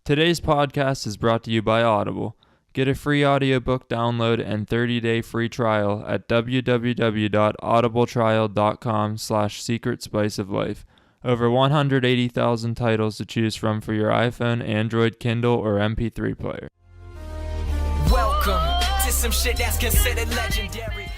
Today's podcast is brought to you by Audible. Get a free audiobook download and 30-day free trial at www.audibletrial.com/secretspiceoflife. Over 180,000 titles to choose from for your iPhone, Android, Kindle, or MP3 player. Welcome to some shit that's considered legendary.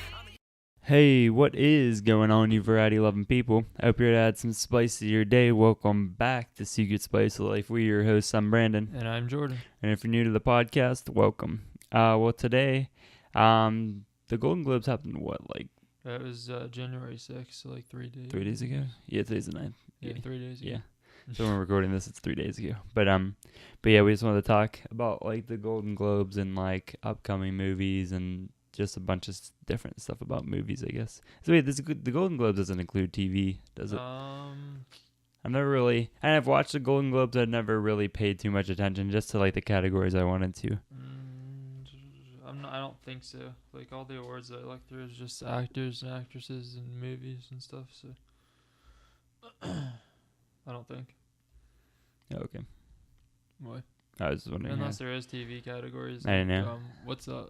Hey, what is going on, you variety-loving people? I hope you're to add some spice to your day. Welcome back to Secret Spice of Life. We're your hosts. I'm Brandon. And I'm Jordan. And if you're new to the podcast, welcome. Today, the Golden Globes happened, That was January 6th, so 3 days. 3 days ago? Yeah, today's the 9th. Yeah, 3 days ago. Yeah. So when we're recording this, it's 3 days ago. But yeah, we just wanted to talk about, the Golden Globes and, upcoming movies and just a bunch of different stuff about movies, I guess. So wait, the Golden Globes doesn't include TV, does it? I've watched the Golden Globes. I've never really paid too much attention, just to the categories I wanted to. I don't think so. All the awards I look through is just actors and actresses and movies and stuff. So I don't think. Okay. What? I was just wondering. Unless there is TV categories. I don't know. What's the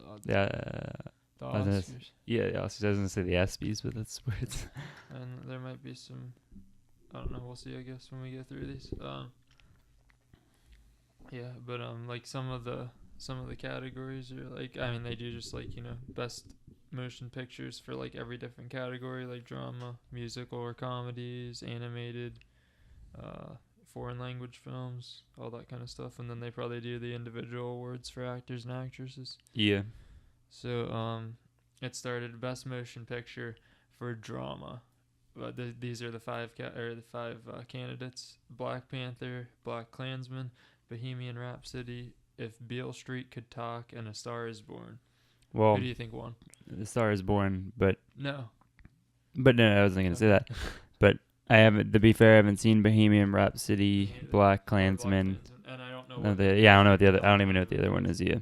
The Oscars? Yeah, I was going to say the ESPYs, but that's weird. And there might be some. I don't know. We'll see. I guess when we get through these. Yeah, but some of the categories are they do just best motion pictures for every different category, like drama, musical or comedies, animated, foreign language films, all that kind of stuff, and then they probably do the individual awards for actors and actresses. Yeah. So it started best motion picture for drama. These are the five candidates: Black Panther, Black Klansman, Bohemian Rhapsody, If Beale Street Could Talk, and A Star Is Born. Well, who do you think won? The Star Is Born, but No, I wasn't gonna say that. But I haven't. To be fair, I haven't seen Bohemian Rhapsody, Black Klansman. And I don't know. I don't know what the other. I don't even know what the other one is yet.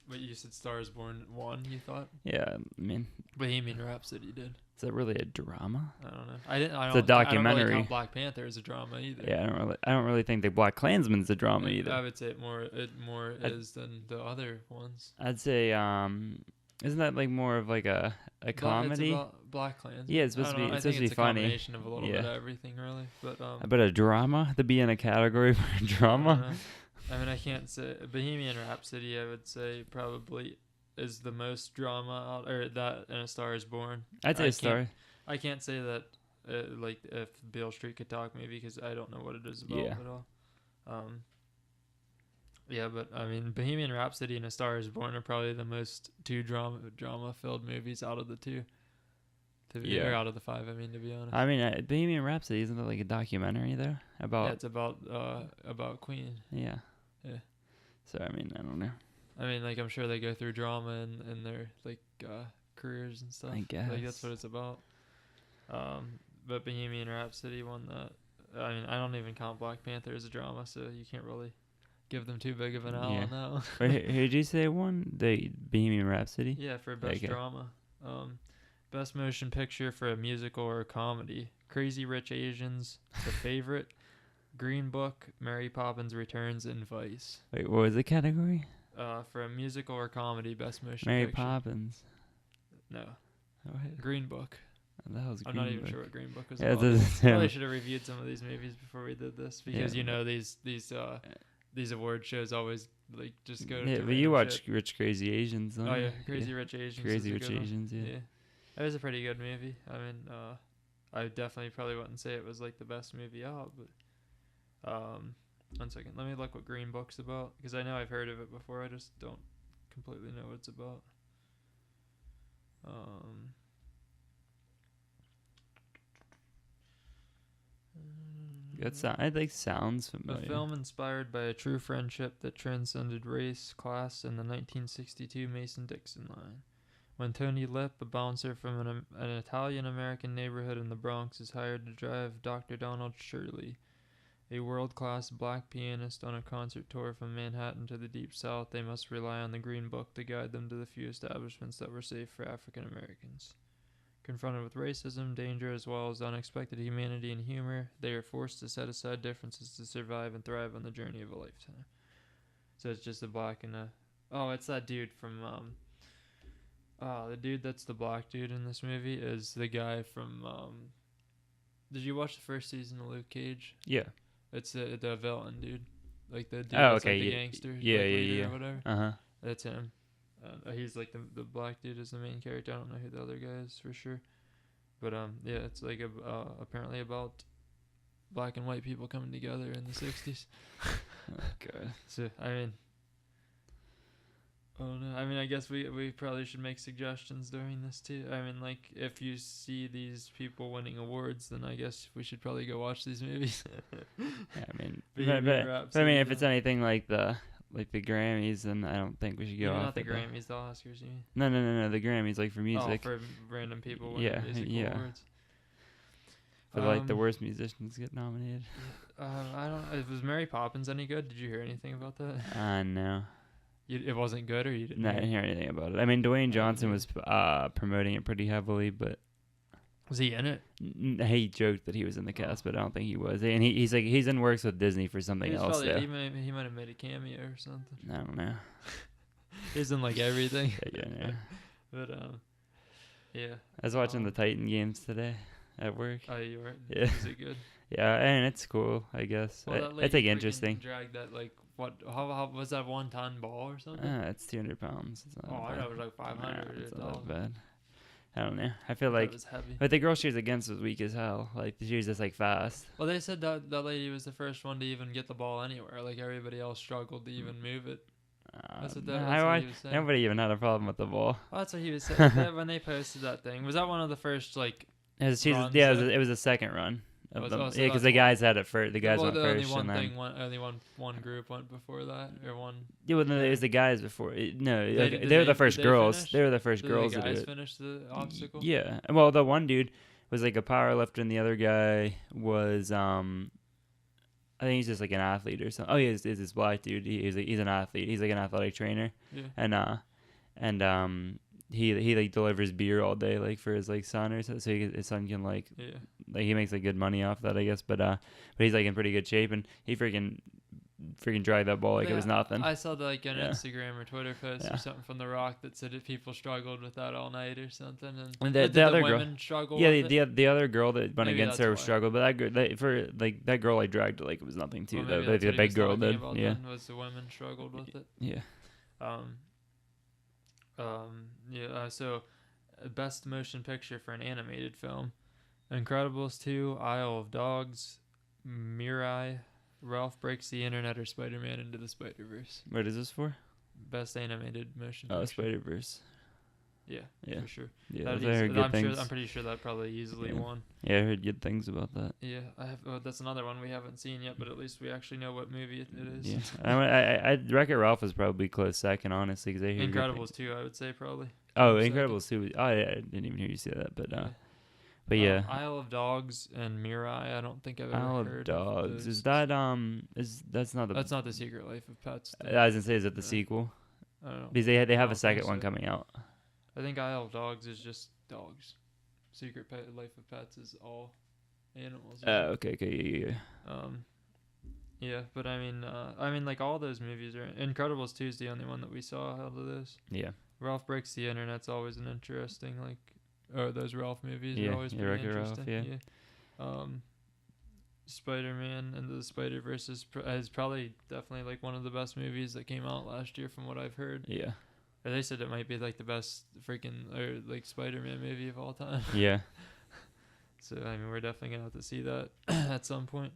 But you said Star Is Born won. You thought? Yeah, I mean, Bohemian Rhapsody did. is that really a drama? I don't know. I don't. It's a documentary. I don't really count Black Panther as a drama either. Yeah, I don't really think the Black Klansman's a drama either. I would say it more is than the other ones. I'd say isn't that more of a comedy? It's about Black Klansman. Yeah, it's supposed to be. It's supposed to be funny. A combination of a little bit of everything, really. But a drama to be in a category for a drama. I can't say Bohemian Rhapsody. I would say probably is the most drama out, or that, and A Star Is Born. I'd say A Star. I can't say that if Beale Street Could Talk, maybe, because I don't know what it is about at all. Yeah, but Bohemian Rhapsody and A Star Is Born are probably the most two drama filled movies out of the two. Or out of the five, to be honest. Bohemian Rhapsody, isn't that a documentary though? It's about Queen. Yeah. Yeah. So I don't know. I'm sure they go through drama in their careers and stuff. I guess. That's what it's about. But Bohemian Rhapsody won that. I don't even count Black Panther as a drama, so you can't really give them too big of an L on that one. Wait, who did you say won? The Bohemian Rhapsody? Yeah, for best drama. Best motion picture for a musical or a comedy: Crazy Rich Asians, The Favorite, Green Book, Mary Poppins Returns, and Vice. Wait, what was the category? For a musical or comedy, best motion Mary picture. Poppins. No. What? Green Book. That was I'm not even sure what Green Book was yeah, about. Probably should have reviewed some of these movies before we did this, because these award shows always just go to. Yeah, but you watch Rich Crazy Asians. Oh yeah, Crazy Rich Asians. Crazy Rich Asians. Yeah. It was a pretty good movie. I definitely probably wouldn't say it was the best movie out, but 1 second, let me look what Green Book's about, because I know I've heard of it before. I just don't completely know what it's about. Sounds familiar. A film inspired by a true friendship that transcended race, class, and the 1962 Mason-Dixon line. When Tony Lip, a bouncer from an Italian-American neighborhood in the Bronx, is hired to drive Dr. Donald Shirley, a world-class black pianist, on a concert tour from Manhattan to the Deep South, they must rely on the Green Book to guide them to the few establishments that were safe for African Americans. Confronted with racism, danger, as well as unexpected humanity and humor, they are forced to set aside differences to survive and thrive on the journey of a lifetime. So it's just a black and a... Oh, it's that dude from... the dude that's the black dude in this movie is the guy from... Did you watch the first season of Luke Cage? Yeah. It's the villain, dude. Like the dude Oh, that's okay. like the Yeah. gangster. Yeah, like yeah, leader yeah. Or whatever. Uh-huh. That's him. He's like the black dude is the main character. I don't know who the other guy is for sure. But yeah, it's like apparently about black and white people coming together in the 60s. Oh, God. So I mean, oh no, I mean I guess we probably should make suggestions during this too. I mean, like if you see these people winning awards, then I guess we should probably go watch these movies. Yeah, I mean, Bohemian but I Rhapsody, mean, if it's anything like the Grammys, then I don't think we should go Even off. not the of Grammys, the Oscars. You mean? No, the Grammys, like for music. Oh, for random people winning Yeah, music yeah. awards. For like the worst musicians get nominated. I don't. Was Mary Poppins any good? Did you hear anything about that? No. It wasn't good, or you didn't? No, I hear? didn't hear anything about it. I mean, Dwayne Johnson yeah. was promoting it pretty heavily, but Was he in it? he joked that he was in the cast, but I don't think he was. And he's in works with Disney for something He was else. probably- Though. he might have made a cameo or something. I don't know. He's in like everything. Yeah. But yeah. I was watching the Titan games today at work. Oh, you were. Yeah. Is it good? Yeah, and it's cool, I guess. Well, that It's lady like freaking interesting. Dragged that like what? How was that 1-ton ball or something? It's 200 pounds. It's not Oh, I bad. know it was like 500 Nah, it's or not that 1,000. bad. I don't know. I feel It like, was heavy. but the girl she was against was weak as hell. Like she was just like fast. Well, they said that lady was the first one to even get the ball anywhere. Like everybody else struggled to even move it. That's what he was saying. Nobody even had a problem with the ball. Oh, that's what he was saying when they posted that thing. Was that one of the first like? It was, runs yeah, that- it was a second run. Of Was- them. oh, so Yeah, because that's the one- guys had it first. The guys well, went the only first, one and then thing, only one group went before that, or one. yeah, well, no, it was the guys before. No, They- like, did they were they- the first did they girls. finish? They were the first Did girls the to do guys it. finish the obstacle? Yeah. Well, the one dude was like a power lifter, and the other guy was I think he's just like an athlete or something. Oh, yeah, is this black dude? He's an athlete. He's like an athletic trainer, Yeah. and he like delivers beer all day like for his like son or so his son can like he makes like good money off that, I guess. But he's like in pretty good shape, and he freaking dragged that ball like it was nothing. I saw like an Yeah. Instagram or Twitter post Yeah. or something from The Rock that said that people struggled with that all night or something, and And did the other girl- women struggle. Yeah, with it? the other girl that went Maybe against that's her why. struggled, but that girl I dragged it like it was nothing too. Well, Though maybe like, that's the what he big was girl talking did. about Yeah, then, was the women struggled with it. yeah. So best motion picture for an animated film: Incredibles 2, Isle of Dogs, Mirai, Ralph Breaks the Internet, or Spider-Man Into the Spider-Verse. What is this for? Best animated motion Oh, picture. Spider Verse. Yeah, Yeah. for sure. Yeah, That I heard good things. I'm pretty sure that probably easily Yeah. won. Yeah, I heard good things about that. Yeah, I have. Oh, that's another one we haven't seen yet, but at least we actually know what movie it is. Yeah, I Wreck-It Ralph is probably close second, honestly, because I hear good Incredibles things. 2, I would say probably. Oh, second. Incredibles 2. Oh, yeah, I didn't even hear you say that, but Yeah. but yeah. Isle of Dogs and Mirai. I don't think I've ever Isle heard of Dogs. those. Is that that's not the? That's not The Secret Life of Pets. though. I was gonna say, is it the Yeah. sequel? I don't know. Because they have I a don't think second one so. coming out. I think Isle of Dogs is just dogs. Life of Pets is all animals. Okay, yeah. Yeah, but I mean, like all those movies are. Incredibles 2 is the only one that we saw out of this. Yeah. Ralph Breaks the Internet's always an interesting those Ralph movies Yeah, are always yeah, pretty Wreck-It Ralph, interesting. Yeah. Spider-Man Into the Spider-Verse is probably definitely like one of the best movies that came out last year from what I've heard. Yeah. Or they said it might be like the best like Spider-Man movie of all time. Yeah. So I mean, we're definitely gonna have to see that at some point.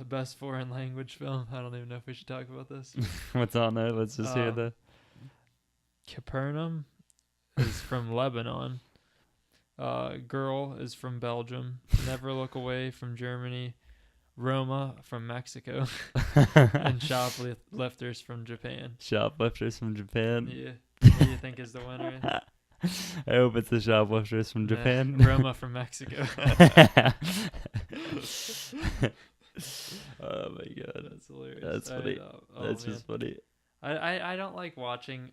Best foreign language film. I don't even know if we should talk about this. What's on there? Let's just hear the. Capernaum is from Lebanon. Girl is from Belgium. Never Look Away from Germany. Roma from Mexico. And Shoplifters from Japan. Shoplifters from Japan. Yeah. What do you think is the winner? I hope it's the Shoplifters from Nah, Japan. Roma from Mexico. Oh my god. That's hilarious. That's funny. Oh, That's man. just funny. I don't like watching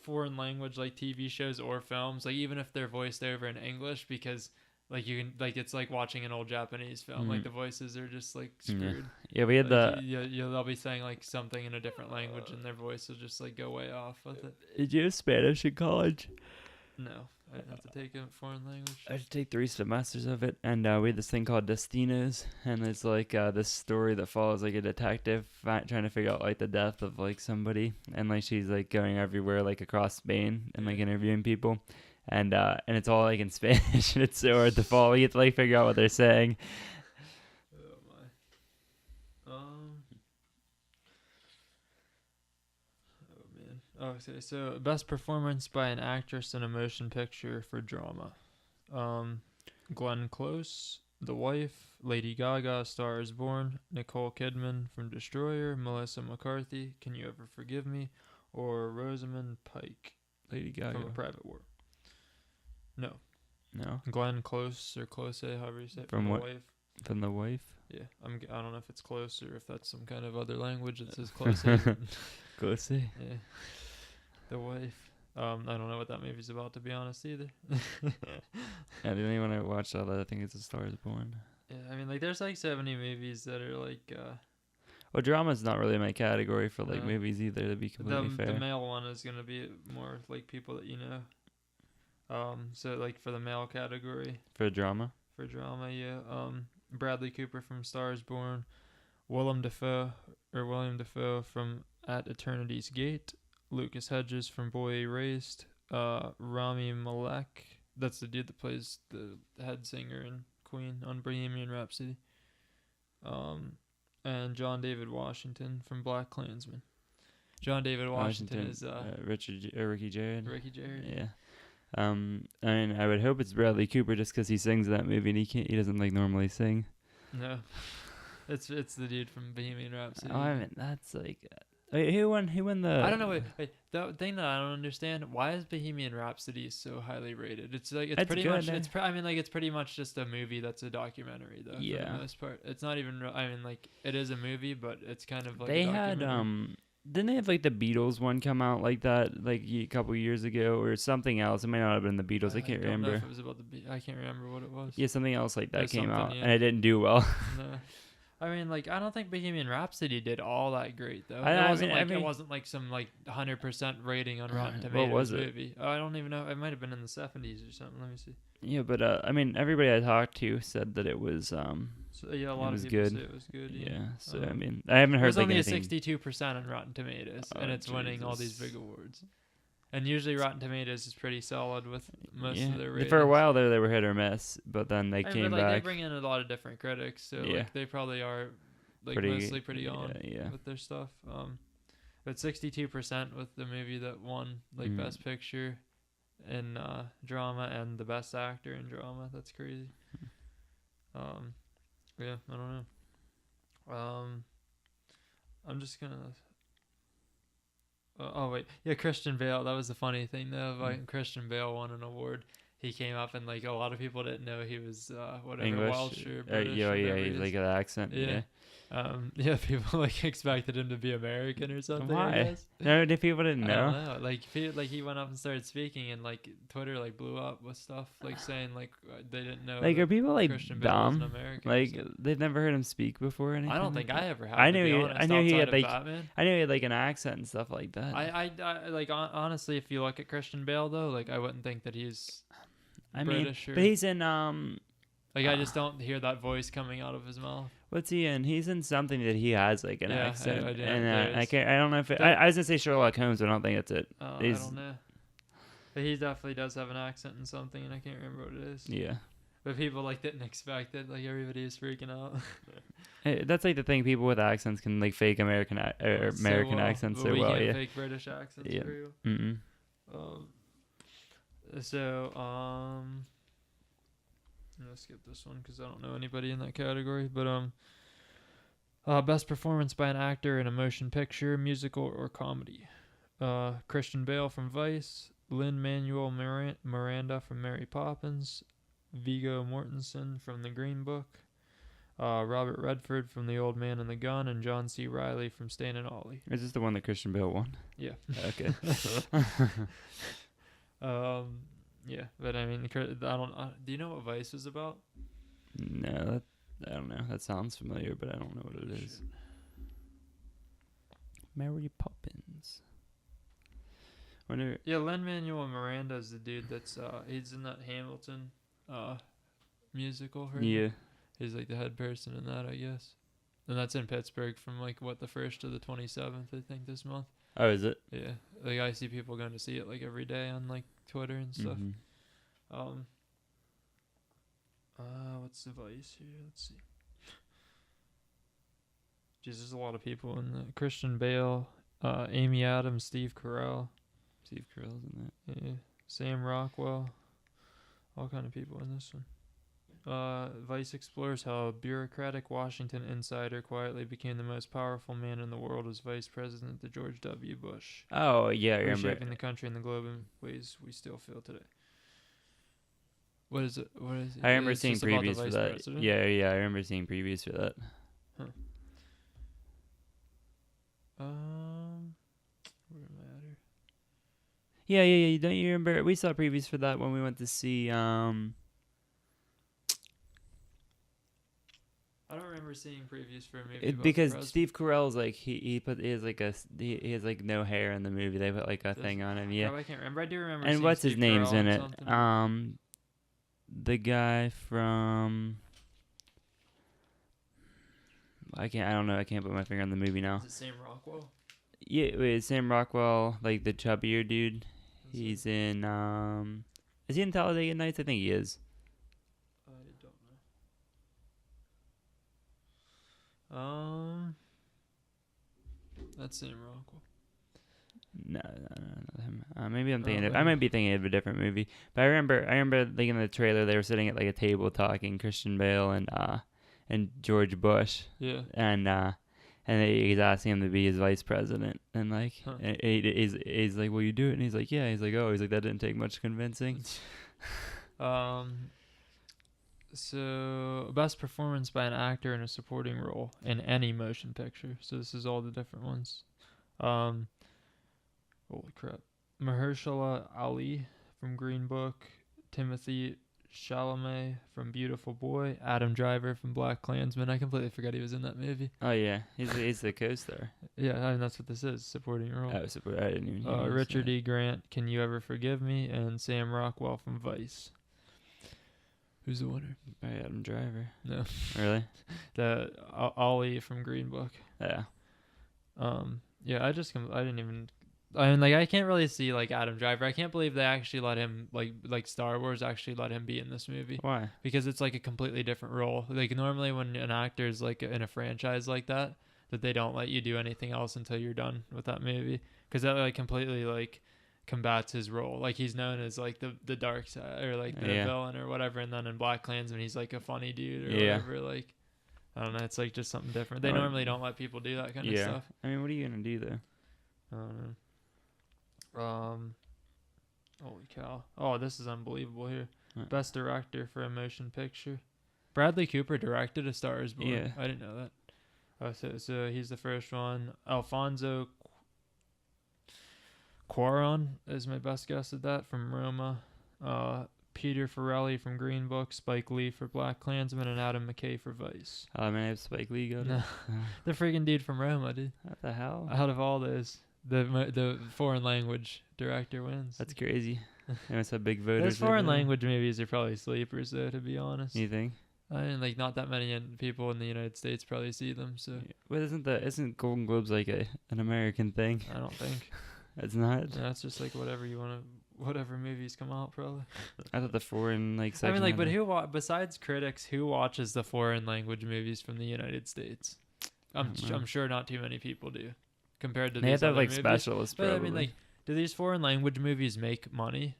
foreign language like TV shows or films, like even if they're voiced over in English, because like you can like it's like watching an old Japanese film. Like Mhm. the voices are just like Yeah. screwed. Yeah, we had Like, the. they'll be saying like something in a different language, and their voice will just like go way off with it. Did you have Spanish in college? No, I didn't have to take a foreign language. I had to take 3 semesters of it, and we had this thing called Destinos, and it's like this story that follows like a detective trying to figure out like the death of like somebody, and like she's like going everywhere like across Spain and like interviewing people, and it's all like in Spanish, and it's so hard to follow. You have to like figure out what they're saying. Oh my. Oh man. Oh, okay. So best performance by an actress in a motion picture for drama. Glenn Close, The Wife, Lady Gaga, Star is Born, Nicole Kidman from Destroyer, Melissa McCarthy, Can You Ever Forgive Me, or Rosamund Pike Lady from A Gaga. Private War. No. No, Glenn Close or Close, however you say it, From The what? Wife. from The Wife. Yeah, I don't know if it's close or if that's some kind of other language that says close. Yeah, Closely. The Wife. I don't know what that movie's about, to be honest, either. Yeah, the only one I watched all that I think it's A Star is Born. Yeah, I mean, like, there's like 70 movies that are like, Well, drama's not really my category for like No. movies either. To be completely the fair. male one is gonna be more like people that you know. So like for the male category For drama. for drama, yeah. Bradley Cooper from Star is Born, William Dafoe from At Eternity's Gate, Lucas Hedges from Boy Erased, Rami Malek, that's the dude that plays the head singer in Queen on Bohemian Rhapsody, and John David Washington from Black Klansman. John David Washington is Ricky Jared. Ricky Jared. Yeah. I mean, I would hope it's Bradley Cooper just because he sings in that movie and he doesn't like normally sing. No, it's the dude from Bohemian Rhapsody. Oh, I mean, that's like, wait, who won the? I don't know. Wait. The thing that I don't understand, why is Bohemian Rhapsody so highly rated? It's like it's It's pretty good, much. eh? I mean, like it's pretty much just a movie that's a documentary, though. For Yeah. the most part, it's not even. I mean, like it is a movie, but it's kind of like They a had documentary. didn't they have like the Beatles one come out like that like a couple years ago or something else? It might not have been the Beatles. I can't don't know remember. if it was about I can't remember what it was. Yeah, something else like that There's came out something, yeah. and it didn't do well. No. I mean, like, I don't think Bohemian Rhapsody did all that great, though. I It wasn't like some like 100% rating on Rotten What Tomatoes was it? movie. Oh, I don't even know. It might have been in the 70s or something. Let me see. Yeah, but I mean, everybody I talked to said that it was So yeah, a lot was of people good. say it was good. yeah. Yeah. So I mean, I haven't It heard was like only anything. a 62% on Rotten Tomatoes, Oh, and it's winning all these Jesus. big awards. And usually Rotten Tomatoes is pretty solid with most of their ratings. For a while there, they were hit or miss, but then they I mean, came but, like, back. They bring in a lot of different critics, so Yeah. like they probably are like Pretty- mostly pretty on yeah. with their stuff. But 62% with the movie that won like Mhm. Best Picture in drama and the Best Actor in drama. That's crazy. Yeah, I don't know. I'm just gonna. Oh wait, yeah, Christian Bale. That was the funny thing though. Like Christian Bale won an award. He came up and like a lot of people didn't know he was whatever English. Welsh or British. Yeah, whatever he he's is. like an accent. Yeah. Yeah, people like expected him to be American or something. I Why? guess. No, the people didn't I know. don't know. Like, he went up and started speaking, and like Twitter like blew up with stuff like saying like they didn't know. Like, that are people like Christian Bale was an dumb? American or Like, something. they've never heard him speak before or anything. I don't think I ever have. I to knew be he- honest, I knew he outside had, of like- Batman. I knew he had like an accent and stuff like that. I like honestly, if you look at Christian Bale though, like I wouldn't think that he's I mean, British or but he's in like I just don't hear that voice coming out of his mouth. what's he in? He's in something that he has like an Yeah, accent, I do. and There I is. can't. I don't know if it, Don't- I was gonna say Sherlock Holmes, but I don't think that's it. I He's- don't know. But he definitely does have an accent in something, and I can't remember what it is. Yeah, But people like didn't expect it. Like everybody was freaking out. That's like the thing. People with accents can like fake American or So American well, accents but so we well. can't Yeah. fake British accents Yeah. very well. Mm-mm. I'm gonna skip this one because I don't know anybody in that category. But best performance by an actor in a motion picture, musical, or comedy. Christian Bale from Vice, Lin-Manuel Miranda from Mary Poppins, Viggo Mortensen from The Green Book, Robert Redford from The Old Man and the Gun, and John C. Reilly from Stan and Ollie. Is this the one that Christian Bale won? Yeah. Okay. Yeah, but I mean, I don't. Do you know what Vice was about? No, I don't know. That sounds familiar, but I don't know what it is. Mary Poppins. Wonder. Yeah, Lin-Manuel Miranda is the dude that's he's in that Hamilton musical. Right? Yeah. He's like the head person in that, I guess. And that's in Pittsburgh from like the 1st to the 27th, I think, this month. Oh, is it? Yeah, like I see people going to see it like every day on like Twitter and stuff. Mm-hmm. What's the Vice here? Let's see. Jeez, there's a lot of people in the Christian Bale, Amy Adams, Steve Carell. Steve Carell's in that. Yeah, Sam Rockwell, all kind of people in this one. Vice explores how a bureaucratic Washington insider quietly became the most powerful man in the world as vice president to George W. Bush, Oh, yeah, I remember. reshaping the country and the globe in ways we still feel today. What is it? What is it? I remember It's seeing just about the previews for vice that. president? Yeah, I remember seeing previews for that. Where am I at here? Yeah. Don't you remember? We saw previews for that when we went to see. I don't remember seeing previews for a movie about Because the president. Steve Carell's like he has like no hair in the movie. They put like a Does thing he? on him. Yeah. Oh, I can't remember. I do remember. And seeing what's his Steve name's Carell in it? something. The guy from. I don't know. I can't put my finger on the movie now. Is it Sam Rockwell? Yeah, wait, Sam Rockwell, like the chubbier dude. Is He's in. Is he in Talladega Nights? I think he is. I don't know. That's Sam Rockwell. No, not him. Maybe I'm thinking. I maybe. might be thinking of a different movie. But I remember like in the trailer they were sitting at like a table talking. Christian Bale and George Bush. Yeah. And he's asking him to be his vice president. And like Huh. he's like, will you do it? And he's like, yeah. He's like, oh. He's like, that didn't take much convincing. So best performance by an actor in a supporting role in any motion picture. So this is all the different ones. Holy crap. Mahershala Ali from Green Book, Timothy Chalamet from Beautiful Boy, Adam Driver from Black Klansman. I completely forgot he was in that movie. Oh yeah, he's the co-star. Yeah, I mean, that's what this is, supporting role. Oh, I didn't even. Hear Richard E. Grant, Can You Ever Forgive Me, and Sam Rockwell from Vice. Who's the winner? Adam Driver. No, Really? the Ollie from Green Book. Yeah. Yeah, I didn't even. I mean, like, I can't really see like Adam Driver. I can't believe they actually let him like Star Wars actually let him be in this movie. Why? Because it's like a completely different role. Like normally when an actor is like in a franchise like that they don't let you do anything else until you're done with that movie, because that like completely like combats his role. Like he's known as like the dark side or like the villain or whatever, and then in Black Klansman he's like a funny dude or whatever. Like I don't know, it's like just something different. They normally don't let people do that kind of stuff. I mean, what are you gonna do though? I don't know. Holy cow! Oh, this is unbelievable here. What? Best director for a motion picture. Bradley Cooper directed A Star Is Born. Yeah. I didn't know that. Oh, so he's the first one. Alfonso Cuarón is my best guess at that, from Roma. Peter Farrelly from Green Book, Spike Lee for Black Klansman, and Adam McKay for Vice. Oh, I mean, I have Spike Lee go to. No, the freaking dude from Roma, dude. What the hell? Out of all those, the foreign language director wins. That's crazy. They must have big voters. Those foreign over there. language movies are probably sleepers, though, to be honest. You think? I mean, like, not that many people in the United States probably see them, so Yeah. But isn't Golden Globes like an American thing? I don't think. It's not. No, it's just like whatever movies come out, probably. I thought the foreign I section. mean, like, had but besides critics, who watches the foreign language movies from the United States? I'm sure not too many people do, compared to They these have to have other like movies. specialists. But Probably. I mean, like, do these foreign language movies make money?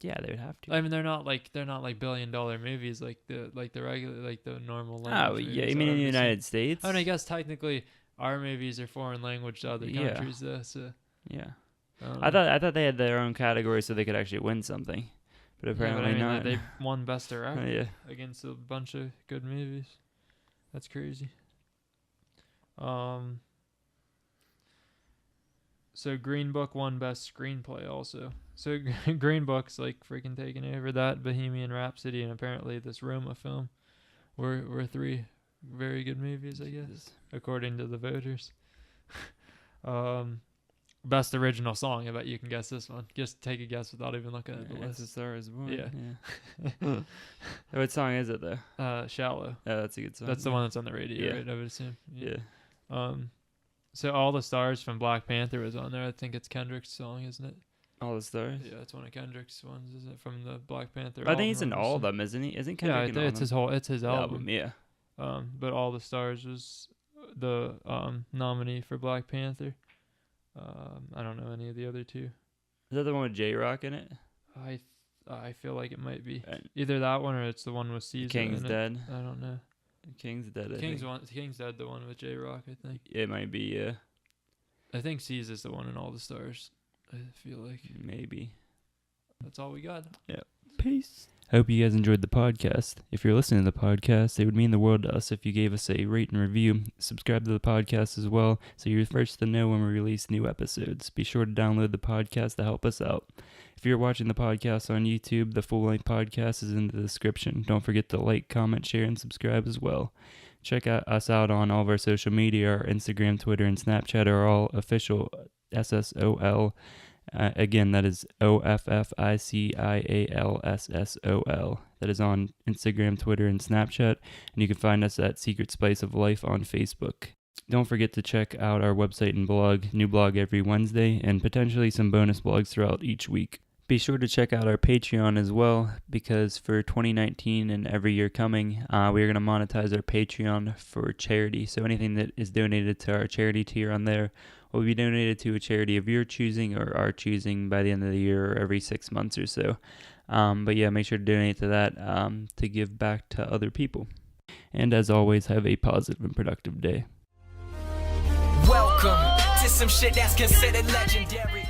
yeah, they would have to. I mean, they're not like $1 billion movies like the regular, like the normal Oh language. yeah, movies you mean in the are, obviously. United States? I mean, I guess technically our movies are foreign language to other Yeah. countries, though. So Yeah. I don't I know. thought they had their own category so they could actually win something, but Yeah, apparently but I mean, not. like, they won Best Director Yeah. against a bunch of good movies. That's crazy. So Green Book won Best Screenplay also. So Green Book's like freaking taking over that, Bohemian Rhapsody, and apparently this Roma film were three very good movies, I guess, according to the voters. Best Original Song, I bet you can guess this one. Just take a guess without even looking at the list. As a Star Is Born. Yeah. What song is it though? Shallow. Oh, that's a good song. That's the one that's on the radio, Yeah. right? I would assume. Yeah. So All the Stars from Black Panther was on there. I think it's Kendrick's song, isn't it? All the Stars. Yeah, it's one of Kendrick's ones, isn't it? From the Black Panther. I think he's in album, all of obviously. them, isn't he? Isn't Yeah, Kendrick in all it's of them? it's his album. Yeah. But All the Stars was the nominee for Black Panther. I don't know any of the other two. Is that the one with J-Rock in it? I feel like it might be And either that one or it's the one with Caesar. King's in it. Dead. I don't know. King's Dead. I think. King's Dead, the one with J-Rock, I think. It might be. Yeah. I think Caesar's the one in All the Stars. I feel like Maybe. that's all we got. Peace. I hope you guys enjoyed the podcast. If you're listening to the podcast, it would mean the world to us if you gave us a rate and review. Subscribe to the podcast as well, so you're first to know when we release new episodes. Be sure to download the podcast to help us out. If you're watching the podcast on YouTube, the full-length podcast is in the description. Don't forget to like, comment, share, and subscribe as well. Check us out on all of our social media. Our Instagram, Twitter, and Snapchat are all official SSOL. Again, that is OFFICIALSSOL. That is on Instagram, Twitter, and Snapchat. And you can find us at Secret Spice of Life on Facebook. Don't forget to check out our website and blog. New blog every Wednesday, and potentially some bonus blogs throughout each week. Be sure to check out our Patreon as well, because for 2019 and every year coming, we are going to monetize our Patreon for charity. So anything that is donated to our charity tier on there will be donated to a charity of your choosing or our choosing by the end of the year or every 6 months or so. But yeah, make sure to donate to that to give back to other people. And as always, have a positive and productive day. Welcome to some shit that's considered legendary.